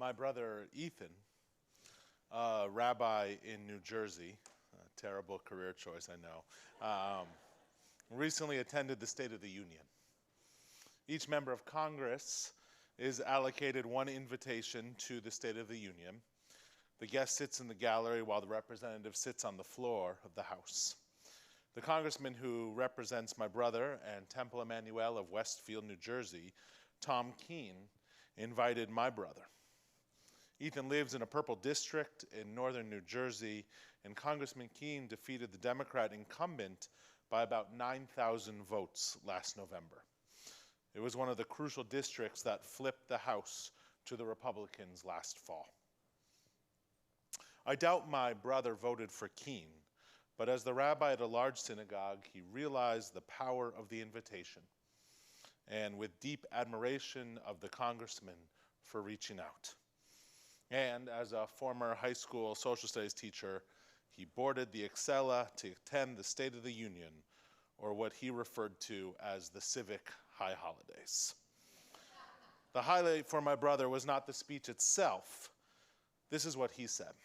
My brother Ethan, a rabbi in New Jersey, a terrible career choice, I know, recently attended the State of the Union. Each member of Congress is allocated one invitation to the State of the Union. The guest sits in the gallery while the representative sits on the floor of the House. The congressman who represents my brother and Temple Emmanuel of Westfield, New Jersey, Tom Keene, invited my brother. Ethan lives in a purple district in northern New Jersey, and Congressman Keene defeated the Democrat incumbent by about 9,000 votes last November. It was one of the crucial districts that flipped the House to the Republicans last fall. I doubt my brother voted for Keene, but as the rabbi at a large synagogue, he realized the power of the invitation, and with deep admiration of the congressman for reaching out. And as a former high school social studies teacher, he boarded the Excella to attend the State of the Union, or what he referred to as the civic high holidays. The highlight for my brother was not the speech itself. This is what he said.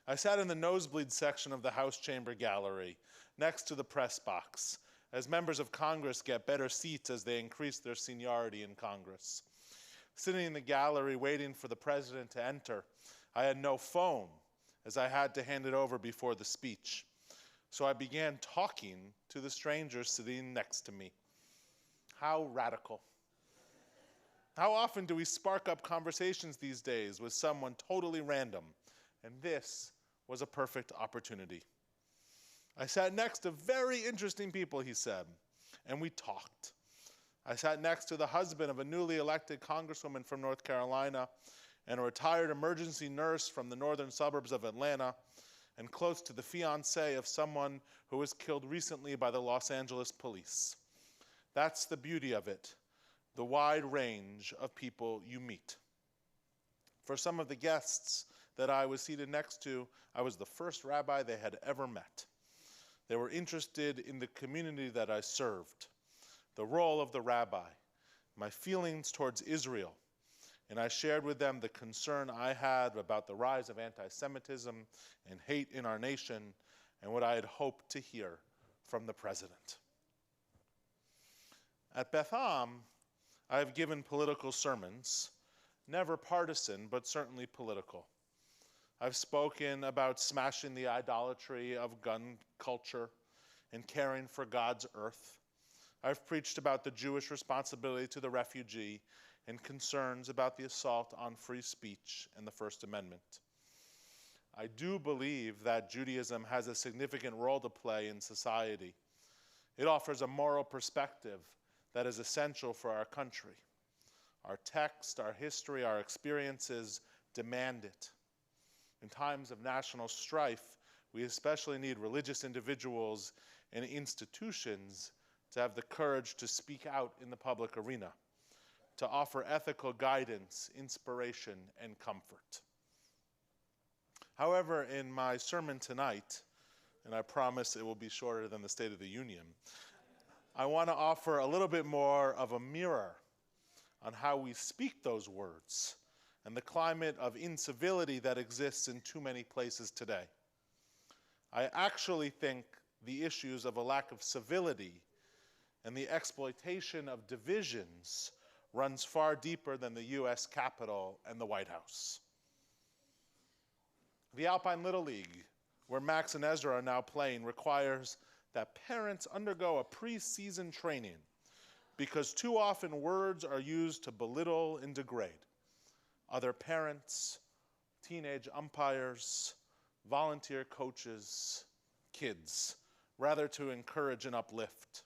I sat in the nosebleed section of the House chamber gallery, next to the press box, as members of Congress get better seats as they increase their seniority in Congress. Sitting in the gallery waiting for the president to enter, I had no phone, as I had to hand it over before the speech. So I began talking to the stranger sitting next to me. How radical. How often do we spark up conversations these days with someone totally random? And this was a perfect opportunity. I sat next to very interesting people, he said, and we talked. I sat next to the husband of a newly elected congresswoman from North Carolina and a retired emergency nurse from the northern suburbs of Atlanta, and close to the fiancé of someone who was killed recently by the Los Angeles police. That's the beauty of it, the wide range of people you meet. For some of the guests that I was seated next to, I was the first rabbi they had ever met. They were interested in the community that I served, the role of the rabbi, my feelings towards Israel, and I shared with them the concern I had about the rise of anti-Semitism and hate in our nation, and what I had hoped to hear from the president. At Beth Am, I have given political sermons, never partisan, but certainly political. I've spoken about smashing the idolatry of gun culture and caring for God's earth. I've preached about the Jewish responsibility to the refugee and concerns about the assault on free speech and the First Amendment. I do believe that Judaism has a significant role to play in society. It offers a moral perspective that is essential for our country. Our text, our history, our experiences demand it. In times of national strife, we especially need religious individuals and institutions to have the courage to speak out in the public arena, to offer ethical guidance, inspiration, and comfort. However, in my sermon tonight, and I promise it will be shorter than the State of the Union, I want to offer a little bit more of a mirror on how we speak those words and the climate of incivility that exists in too many places today. I actually think the issues of a lack of civility and the exploitation of divisions runs far deeper than the U.S. Capitol and the White House. The Alpine Little League, where Max and Ezra are now playing, requires that parents undergo a pre-season training because too often words are used to belittle and degrade other parents, teenage umpires, volunteer coaches, kids, rather to encourage and uplift.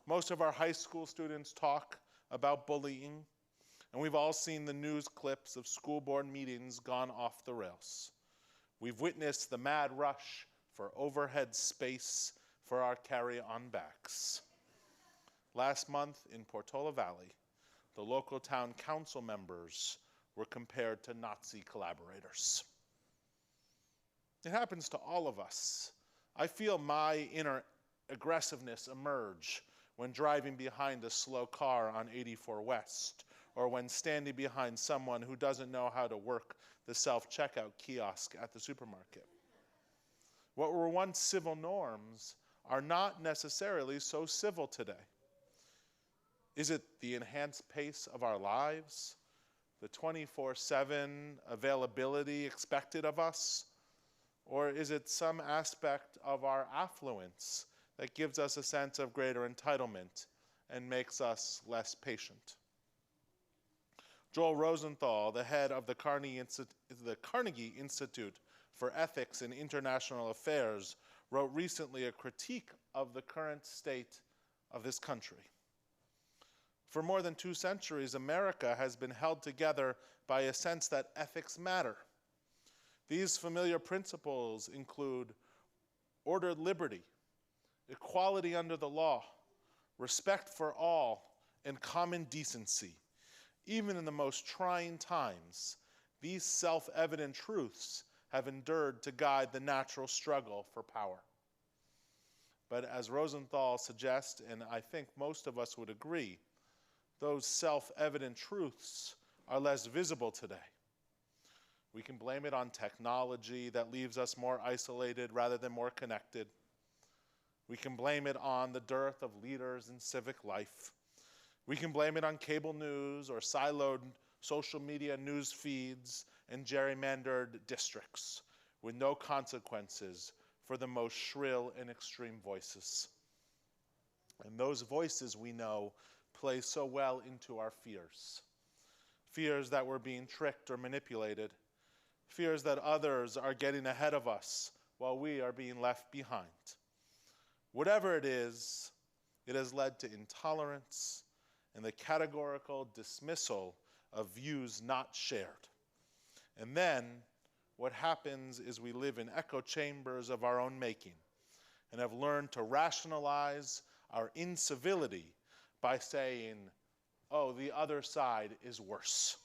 Most of our high school students talk about bullying, and we've all seen the news clips of school board meetings gone off the rails. We've witnessed the mad rush for overhead space for our carry-on bags. Last month in Portola Valley, the local town council members were compared to Nazi collaborators. It happens to all of us. I feel my inner aggressiveness emerge when driving behind a slow car on 84 West, or when standing behind someone who doesn't know how to work the self-checkout kiosk at the supermarket. What were once civil norms are not necessarily so civil today. Is it the enhanced pace of our lives, the 24/7 availability expected of us, or is it some aspect of our affluence that gives us a sense of greater entitlement and makes us less patient? Joel Rosenthal, the head of the Carnegie Institute for Ethics in International Affairs, wrote recently a critique of the current state of this country. For more than 2 centuries, America has been held together by a sense that ethics matter. These familiar principles include ordered liberty, equality under the law, respect for all, and common decency. Even in the most trying times, these self-evident truths have endured to guide the natural struggle for power. But as Rosenthal suggests, and I think most of us would agree, those self-evident truths are less visible today. We can blame it on technology that leaves us more isolated rather than more connected. We can blame it on the dearth of leaders in civic life. We can blame it on cable news or siloed social media news feeds and gerrymandered districts with no consequences for the most shrill and extreme voices. And those voices, we know, play so well into our fears. Fears that we're being tricked or manipulated. Fears that others are getting ahead of us while we are being left behind. Whatever it has led to intolerance and the categorical dismissal of views not shared. And then what happens is we live in echo chambers of our own making and have learned to rationalize our incivility by saying, oh, the other side is worse.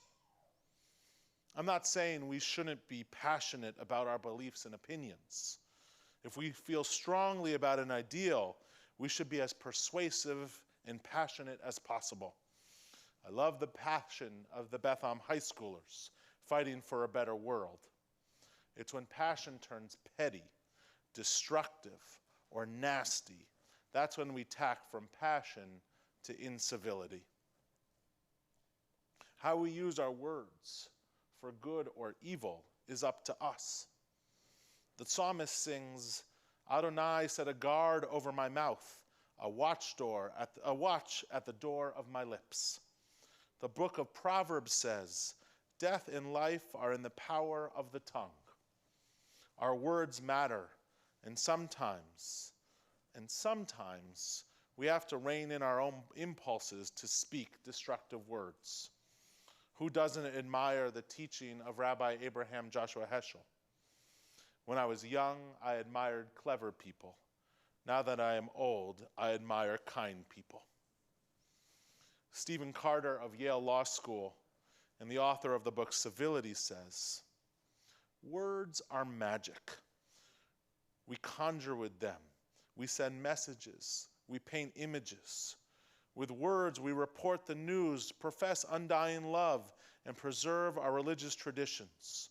I'm not saying we shouldn't be passionate about our beliefs and opinions. If we feel strongly about an ideal, we should be as persuasive and passionate as possible. I love the passion of the Bethlehem high schoolers fighting for a better world. It's when passion turns petty, destructive, or nasty. That's when we tack from passion to incivility. How we use our words for good or evil is up to us. The psalmist sings, Adonai set a guard over my mouth, a watch at the door of my lips. The book of Proverbs says, death and life are in the power of the tongue. Our words matter, and sometimes we have to rein in our own impulses to speak destructive words. Who doesn't admire the teaching of Rabbi Abraham Joshua Heschel? When I was young, I admired clever people. Now that I am old, I admire kind people. Stephen Carter of Yale Law School and the author of the book Civility says, words are magic. We conjure with them. We send messages. We paint images. With words, we report the news, profess undying love, and preserve our religious traditions.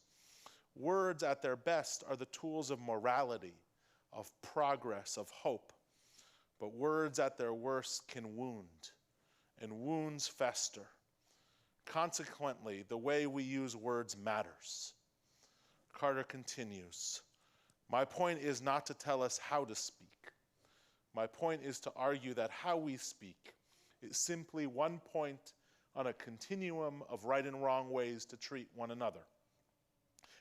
Words at their best are the tools of morality, of progress, of hope. But words at their worst can wound, and wounds fester. Consequently, the way we use words matters. Carter continues, my point is not to tell us how to speak. My point is to argue that how we speak is simply one point on a continuum of right and wrong ways to treat one another.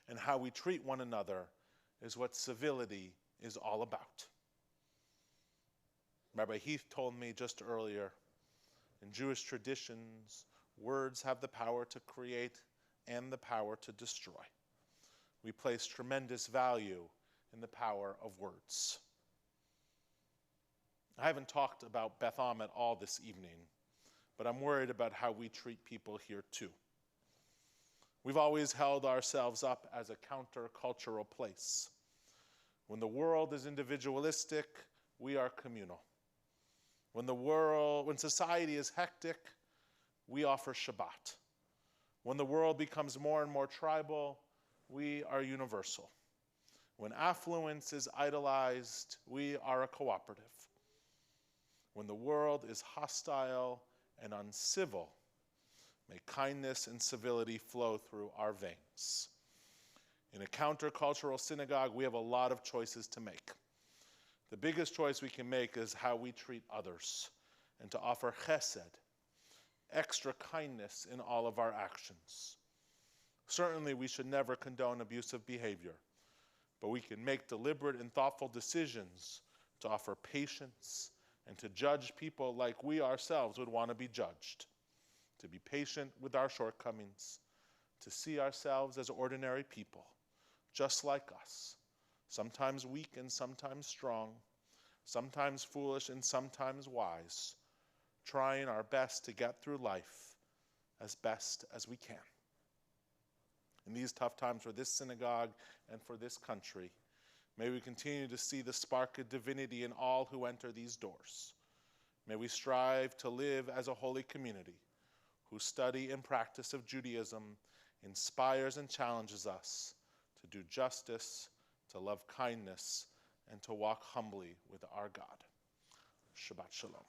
And how we treat one another is what civility is all about. Rabbi Heath told me just earlier, in Jewish traditions, words have the power to create and the power to destroy. We place tremendous value in the power of words. I haven't talked about Bethlehem at all this evening, but I'm worried about how we treat people here too. We've always held ourselves up as a countercultural place. When the world is individualistic, we are communal. When society is hectic, we offer Shabbat. When the world becomes more and more tribal, we are universal. When affluence is idolized, we are a cooperative. When the world is hostile and uncivil, may kindness and civility flow through our veins. In a countercultural synagogue, we have a lot of choices to make. The biggest choice we can make is how we treat others and to offer chesed, extra kindness in all of our actions. Certainly, we should never condone abusive behavior, but we can make deliberate and thoughtful decisions to offer patience and to judge people like we ourselves would want to be judged, to be patient with our shortcomings, to see ourselves as ordinary people, just like us, sometimes weak and sometimes strong, sometimes foolish and sometimes wise, trying our best to get through life as best as we can. In these tough times for this synagogue and for this country, may we continue to see the spark of divinity in all who enter these doors. May we strive to live as a holy community whose study and practice of Judaism inspires and challenges us to do justice, to love kindness, and to walk humbly with our God. Shabbat Shalom.